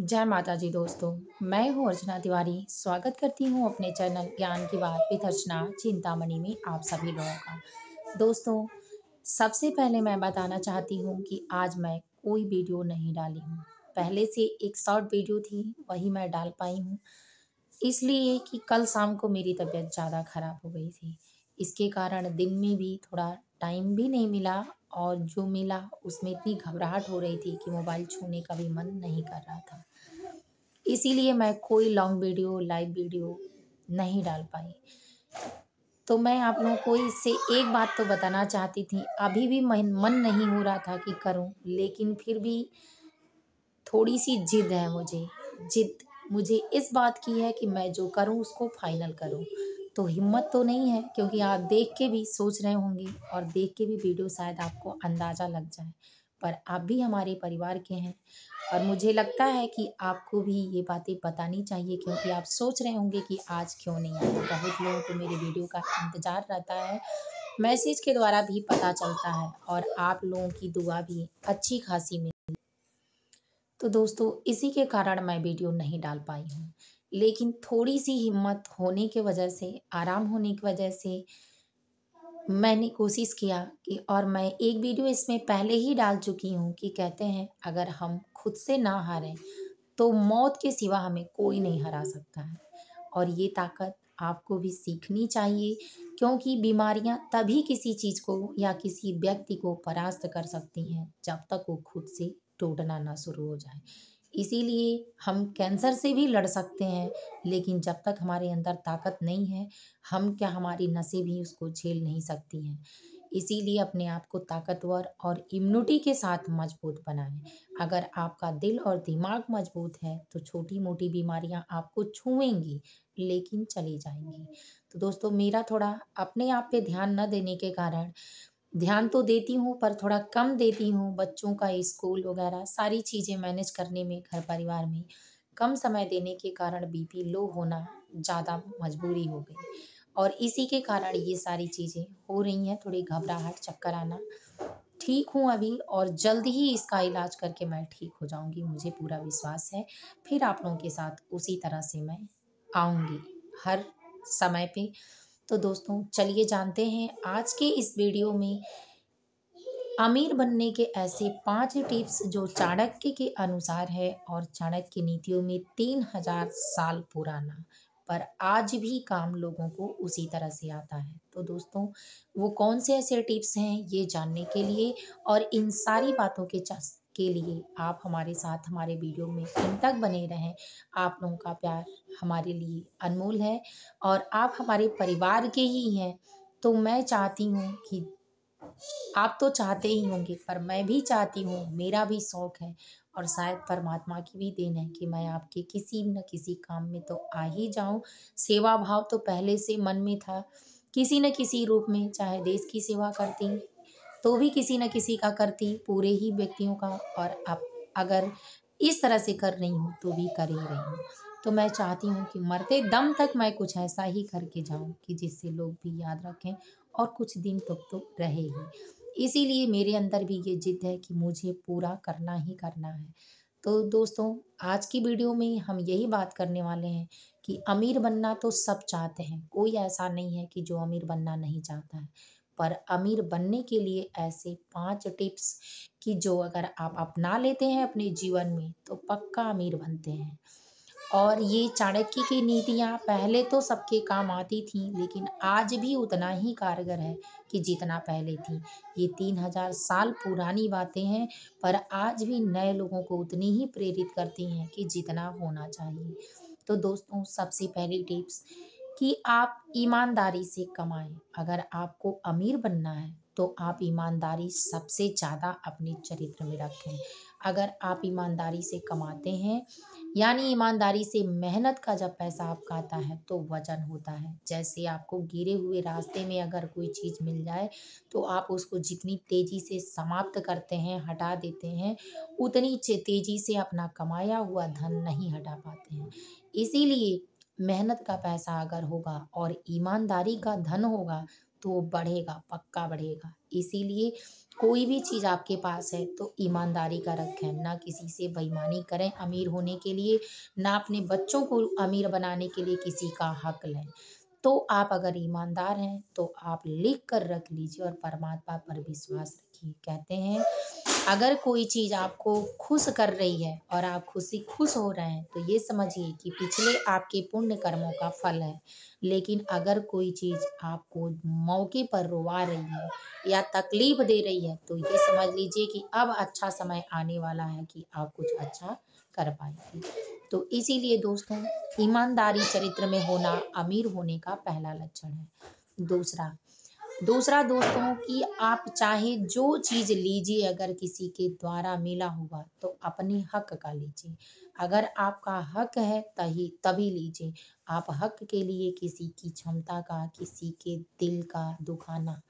जय माता जी दोस्तों। मैं हूँ अर्चना तिवारी। स्वागत करती हूँ अपने चैनल ज्ञान की बात विद अर्चना चिंतामणि में आप सभी लोगों का। दोस्तों, सबसे पहले मैं बताना चाहती हूँ कि आज मैं कोई वीडियो नहीं डाली हूँ। पहले से एक शॉर्ट वीडियो थी, वही मैं डाल पाई हूँ, इसलिए कि कल शाम को मेरी तबीयत ज़्यादा ख़राब हो गई थी। इसके कारण दिन में भी थोड़ा टाइम भी नहीं मिला, और जो मिला उसमें इतनी घबराहट हो रही थी कि मोबाइल छूने का भी मन नहीं कर रहा था। इसीलिए मैं कोई लॉन्ग वीडियो, लाइव वीडियो नहीं डाल पाई। तो मैं आप लोगों को इससे एक बात तो बताना चाहती थी, अभी भी मन नहीं हो रहा था कि करूं, लेकिन फिर भी थोड़ी-सी ज़िद है मुझे। ज़िद मुझे इस बात की है कि मैं जो करूं उसको फाइनल करूं। तो हिम्मत तो नहीं है, क्योंकि आप देख के भी सोच रहे होंगे और देख के भी वीडियो शायद आपको अंदाज़ा लग जाए। पर आप भी हमारे परिवार के हैं, और मुझे लगता है कि आपको भी ये बातें बतानी चाहिए, क्योंकि आप सोच रहे होंगे कि आज क्यों नहीं आए। बहुत लोगों को मेरे वीडियो का इंतज़ार रहता है, मैसेज के द्वारा भी पता चलता है, और आप लोगों की दुआ भी अच्छी खासी मिली। तो दोस्तों, इसी के कारण मैं वीडियो नहीं डाल पाई हूँ। लेकिन थोड़ी-सी हिम्मत होने की वजह से, आराम होने की वजह से मैंने कोशिश किया कि, और मैं एक वीडियो इसमें पहले ही डाल चुकी हूँ कि कहते हैं अगर हम खुद से ना हारें तो मौत के सिवा हमें कोई नहीं हरा सकता है। और ये ताकत आपको भी सीखनी चाहिए, क्योंकि बीमारियां तभी किसी चीज़ को या किसी व्यक्ति को परास्त कर सकती हैं जब तक वो खुद से टूटना ना शुरू हो जाए। इसीलिए हम कैंसर से भी लड़ सकते हैं, लेकिन जब तक हमारे अंदर ताकत नहीं है, हम क्या, हमारी नसें भी उसको झेल नहीं सकती हैं। इसीलिए अपने आप को ताकतवर और इम्यूनिटी के साथ मजबूत बनाएं। अगर आपका दिल और दिमाग मजबूत है तो छोटी-मोटी बीमारियां आपको छुएंगी, लेकिन चली जाएंगी। तो दोस्तों, मेरा थोड़ा अपने आप पे ध्यान न देने के कारण, ध्यान तो देती हूँ पर थोड़ा कम देती हूँ, बच्चों का स्कूल वगैरह सारी चीज़ें मैनेज करने में, घर परिवार में कम समय देने के कारण बीपी लो होना ज़्यादा मजबूरी हो गई, और इसी के कारण ये सारी चीज़ें हो रही हैं। थोड़ी घबराहट, चक्कर आना। ठीक हूँ अभी, और जल्द ही इसका इलाज करके मैं ठीक हो जाऊँगी, मुझे पूरा विश्वास है। फिर आप लोगों के साथ उसी तरह से मैं आऊँगी हर समय पे। तो दोस्तों, चलिए जानते हैं आज के इस वीडियो में अमीर बनने के ऐसे 5 टिप्स जो चाणक्य के अनुसार है, और चाणक्य नीतियों में 3000 साल पुराना, पर आज भी काम लोगों को उसी तरह से आता है। तो दोस्तों, वो कौन से ऐसे टिप्स हैं ये जानने के लिए, और इन सारी बातों के लिए आप हमारे साथ हमारे वीडियो में अंत तक बने रहें। आप लोगों का प्यार हमारे लिए अनमोल है, और आप हमारे परिवार के ही हैं। तो मैं चाहती हूँ कि, आप तो चाहते ही होंगे पर मैं भी चाहती हूँ, मेरा भी शौक है, और शायद परमात्मा की भी देन है कि मैं आपके किसी न किसी काम में तो आ ही जाऊँ। सेवा भाव तो पहले से मन में था, किसी न किसी रूप में, चाहे देश की सेवा करती तो भी किसी न किसी का करती, पूरे ही व्यक्तियों का, और अब अगर इस तरह से कर रही हूँ तो भी कर ही रही हूँ। तो मैं चाहती हूँ कि मरते दम तक मैं कुछ ऐसा ही करके जाऊँ कि जिससे लोग भी याद रखें, और कुछ दिन तक तो रहे ही। इसीलिए मेरे अंदर भी ये जिद है कि मुझे पूरा करना ही करना है। तो दोस्तों, आज की वीडियो में हम यही बात करने वाले हैं कि अमीर बनना तो सब चाहते हैं, कोई ऐसा नहीं है कि जो अमीर बनना नहीं चाहता है। पर अमीर बनने के लिए ऐसे 5 टिप्स कि जो अगर आप अपना लेते हैं अपने जीवन में तो पक्का अमीर बनते हैं। और ये चाणक्य की नीतियाँ पहले तो सबके काम आती थीं, लेकिन आज भी उतना ही कारगर है कि जितना पहले थी। ये 3000 साल पुरानी बातें हैं, पर आज भी नए लोगों को उतनी ही प्रेरित करती हैं कि जितना होना चाहिए। तो दोस्तों, सबसे पहली टिप्स कि आप ईमानदारी से कमाएं। अगर आपको अमीर बनना है तो आप ईमानदारी सबसे ज़्यादा अपने चरित्र में रखें। अगर आप ईमानदारी से कमाते हैं, यानी ईमानदारी से मेहनत का जब पैसा आपका आता है तो वजन होता है। जैसे आपको गिरे हुए रास्ते में अगर कोई चीज़ मिल जाए तो आप उसको जितनी तेज़ी से समाप्त करते हैं, हटा देते हैं, उतनी तेज़ी से अपना कमाया हुआ धन नहीं हटा पाते हैं। इसीलिए मेहनत का पैसा अगर होगा और ईमानदारी का धन होगा तो वो बढ़ेगा, पक्का बढ़ेगा। इसीलिए कोई भी चीज़ आपके पास है तो ईमानदारी का रखें, ना किसी से बेईमानी करें अमीर होने के लिए, ना अपने बच्चों को अमीर बनाने के लिए किसी का हक लें। तो आप अगर ईमानदार हैं तो आप लिख कर रख लीजिए और परमात्मा पर विश्वास रखिए। कहते हैं अगर कोई चीज़ आपको खुश कर रही है और आप खुश हो रहे हैं तो ये समझिए कि पिछले आपके पुण्य कर्मों का फल है। लेकिन अगर कोई चीज़ आपको मौके पर रोवा रही है या तकलीफ दे रही है तो ये समझ लीजिए कि अब अच्छा समय आने वाला है कि आप कुछ अच्छा कर पाएंगे। तो इसीलिए दोस्तों, ईमानदारी चरित्र में होना अमीर होने का पहला लक्षण है। दूसरा दूसरा दोस्तों कि आप चाहे जो चीज़ लीजिए, अगर किसी के द्वारा मिला हुआ तो अपने हक का लीजिए। अगर आपका हक है तभी लीजिए। आप हक के लिए किसी की क्षमता का, किसी के दिल का दुखाना,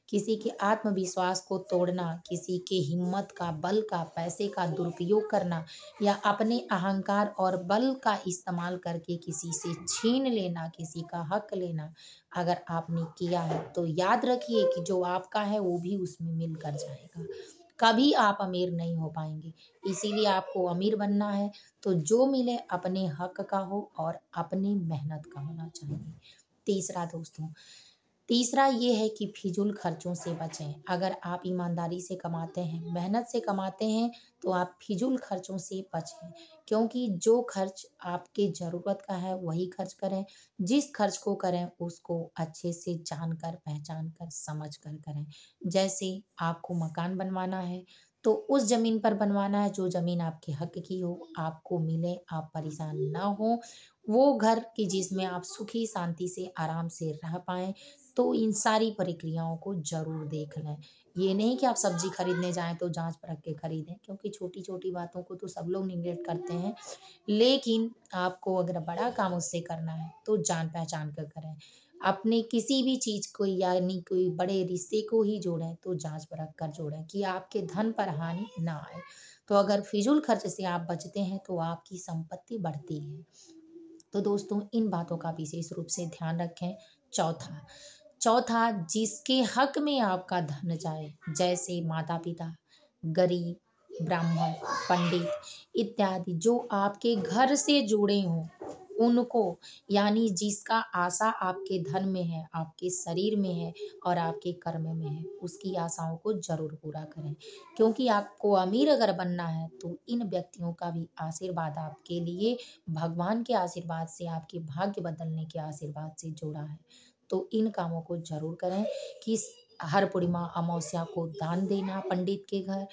किसी के आत्मविश्वास को तोड़ना, किसी के हिम्मत का, बल का, पैसे का दुरुपयोग करना या अपने अहंकार और बल का इस्तेमाल करके किसी से छीन लेना, किसी का हक लेना अगर आपने किया है तो याद रखिए कि जो आपका है वो भी उसमें मिल कर जाएगा। कभी आप अमीर नहीं हो पाएँगे। इसीलिए आपको अमीर बनना है तो जो मिले अपने हक का हो और अपनी मेहनत का होना चाहिए। तीसरा दोस्तों, तीसरा ये है कि फिजूल खर्चों से बचें। अगर आप ईमानदारी से कमाते हैं, मेहनत से कमाते हैं तो आप फिजूल खर्चों से बचें। क्योंकि जो खर्च आपके ज़रूरत का है वही खर्च करें। जिस खर्च को करें उसको अच्छे से जानकर, पहचान कर, समझ कर करें। जैसे आपको मकान बनवाना है तो उस ज़मीन पर बनवाना है जो ज़मीन आपके हक की हो, आपको मिले, आप परेशान ना हो। वो घर कि जिसमें आप सुखी शांति से आराम से रह पाएँ। तो इन सारी प्रक्रियाओं को ज़रूर देख लें। ये नहीं कि आप सब्ज़ी खरीदने जाएँ तो जाँच-परख के खरीदें, क्योंकि छोटी-छोटी बातों को तो सब लोग नेगलेक्ट करते हैं। लेकिन आपको अगर बड़ा काम उससे करना है तो जान-पहचान कर करें। अपने किसी भी चीज़ को यानी कोई बड़े रिश्ते को ही जोड़ें तो जाँच-परख कर जोड़ें कि आपके धन पर हानि ना आए। तो अगर फिजूल खर्च से आप बचते हैं तो आपकी संपत्ति बढ़ती है। तो दोस्तों, इन बातों का विशेष रूप से ध्यान रखें। चौथा चौथा जिसके हक में आपका धन जाए, जैसे माता-पिता, गरीब, ब्राह्मण, पंडित इत्यादि जो आपके घर से जुड़े हों, उनको यानी जिसका आशा आपके धन में है, आपके शरीर में है और आपके कर्म में है, उसकी आशाओं को ज़रूर पूरा करें। क्योंकि आपको अमीर अगर बनना है तो इन व्यक्तियों का भी आशीर्वाद आपके लिए भगवान के आशीर्वाद से, आपके भाग्य बदलने के आशीर्वाद से जुड़ा है। तो इन कामों को ज़रूर करें कि हर पूर्णिमा, अमावस्या को दान देना पंडित के घर।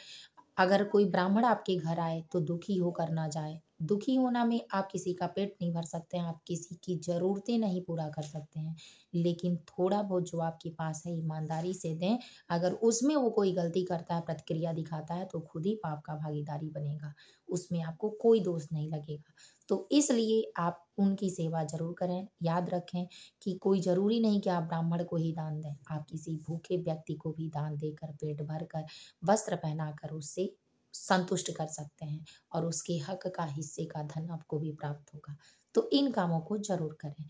अगर कोई ब्राह्मण आपके घर आए तो दुखी होकर ना जाए। दुखी होना में आप किसी का पेट नहीं भर सकते हैं, आप किसी की ज़रूरतें नहीं पूरा कर सकते हैं। लेकिन थोड़ा बहुत जो आपके पास है ईमानदारी से दें। अगर उसमें वो कोई गलती करता है, प्रतिक्रिया दिखाता है तो खुद ही पाप का भागीदारी बनेगा। उसमें आपको कोई दोष नहीं लगेगा। तो इसलिए आप उनकी सेवा ज़रूर करें। याद रखें कि कोई ज़रूरी नहीं कि आप ब्राह्मण को ही दान दें। आप किसी भूखे व्यक्ति को भी दान देकर, पेट भरकर, वस्त्र पहनाकर उससे संतुष्ट कर सकते हैं और उसके हक का हिस्से का धन आपको भी प्राप्त होगा। तो इन कामों को ज़रूर करें।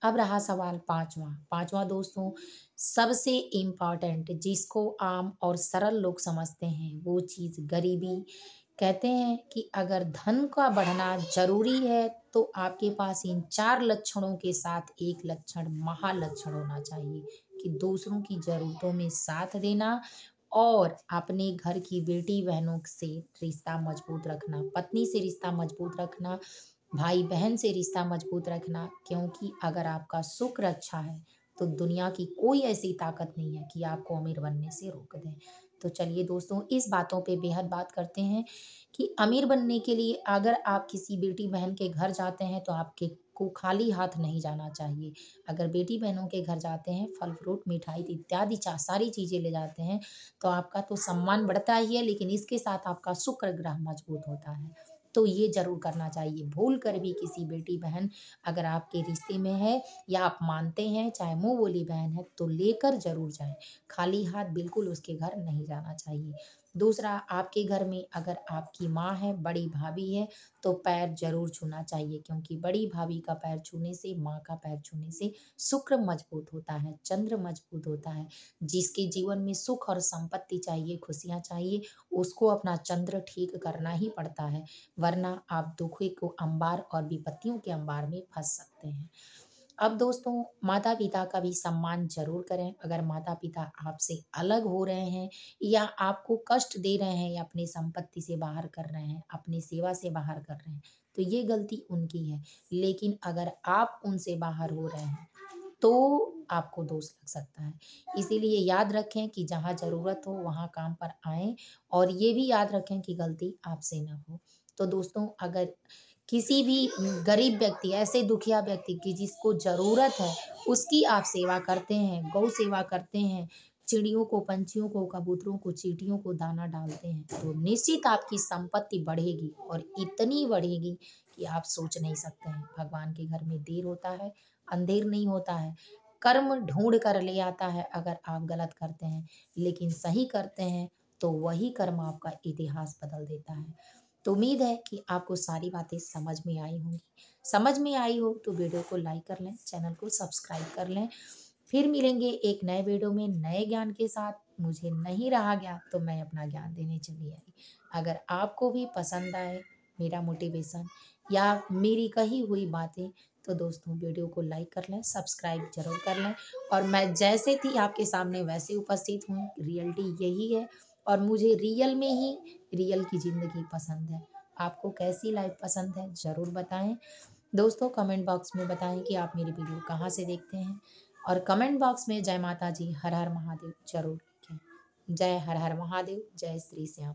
अब रहा सवाल पाँचवां दोस्तों, सबसे इम्पोर्टेंट जिसको आम और सरल लोग समझते हैं वो चीज़ गरीबी। कहते हैं कि अगर धन का बढ़ना ज़रूरी है तो आपके पास इन 4 लक्षणों के साथ एक लक्षण महालक्षण होना चाहिए कि दूसरों की ज़रूरतों में साथ देना और अपने घर की बेटी-बहनों से रिश्ता मजबूत रखना, पत्नी से रिश्ता मजबूत रखना, भाई-बहन से रिश्ता मजबूत रखना। क्योंकि अगर आपका शुक्र अच्छा है तो दुनिया की कोई ऐसी ताकत नहीं है कि आपको अमीर बनने से रोक दे। तो चलिए दोस्तों, इस बातों पे बेहद बात करते हैं कि अमीर बनने के लिए अगर आप किसी बेटी-बहन के घर जाते हैं तो आपके को खाली हाथ नहीं जाना चाहिए। अगर बेटी-बहनों के घर जाते हैं, फल-फ्रूट, मिठाई इत्यादि सारी चीज़ें ले जाते हैं तो आपका तो सम्मान बढ़ता ही है, लेकिन इसके साथ आपका शुक्र ग्रह मजबूत होता है। तो ये ज़रूर करना चाहिए। भूल कर भी किसी बेटी-बहन अगर आपके रिश्ते में है या आप मानते हैं, चाहे मुँह बोली बहन है, तो लेकर ज़रूर जाएँ। खाली हाथ बिल्कुल उसके घर नहीं जाना चाहिए। दूसरा, आपके घर में अगर आपकी माँ है, बड़ी भाभी है, तो पैर ज़रूर छूना चाहिए, क्योंकि बड़ी भाभी का पैर छूने से, माँ का पैर छूने से शुक्र मजबूत होता है, चंद्र मजबूत होता है। जिसके जीवन में सुख और संपत्ति चाहिए, खुशियाँ चाहिए, उसको अपना चंद्र ठीक करना ही पड़ता है, वरना आप दुखी को अंबार और विपत्तियों के अंबार में फँस सकते हैं। अब दोस्तों, माता-पिता का भी सम्मान ज़रूर करें। अगर माता-पिता आपसे अलग हो रहे हैं या आपको कष्ट दे रहे हैं या अपनी संपत्ति से बाहर कर रहे हैं, अपनी सेवा से बाहर कर रहे हैं, तो ये गलती उनकी है। लेकिन अगर आप उनसे बाहर हो रहे हैं, तो आपको दोष लग सकता है। इसीलिए याद रखें कि जहाँ ज़रूरत हो वहाँ काम पर आएँ, और ये भी याद रखें कि गलती आपसे ना हो। तो दोस्तों, अगर किसी भी गरीब व्यक्ति, ऐसे दुखिया व्यक्ति की जिसको ज़रूरत है, उसकी आप सेवा करते हैं, गौ सेवा करते हैं, चिड़ियों को, पंछियों को, कबूतरों को, चींटियों को दाना डालते हैं, तो निश्चित आपकी संपत्ति बढ़ेगी, और इतनी बढ़ेगी कि आप सोच नहीं सकते हैं। भगवान के घर में देर होता है, अंधेर नहीं होता है। कर्म ढूँढ कर ले आता है अगर आप गलत करते हैं, लेकिन सही करते हैं तो वही कर्म आपका इतिहास बदल देता है। तो उम्मीद है कि आपको सारी बातें समझ में आई होंगी। समझ में आई हो तो वीडियो को लाइक कर लें, चैनल को सब्सक्राइब कर लें। फिर मिलेंगे एक नए वीडियो में नए ज्ञान के साथ। मुझे नहीं रहा ज्ञान तो मैं अपना ज्ञान देने चली आई। अगर आपको भी पसंद आए मेरा मोटिवेशन या मेरी कही हुई बातें, तो दोस्तों वीडियो को लाइक कर लें, सब्सक्राइब ज़रूर कर लें। और मैं जैसे थी आपके सामने वैसे उपस्थित हूँ, रियलिटी यही है, और मुझे रियल में ही रियल की ज़िंदगी पसंद है। आपको कैसी लाइफ पसंद है ज़रूर बताएँ। दोस्तों, कमेंट बॉक्स में बताएँ कि आप मेरी वीडियो कहाँ से देखते हैं, और कमेंट बॉक्स में जय माता जी, हर हर महादेव ज़रूर लिखें। जय हर हर महादेव, जय श्री श्याम।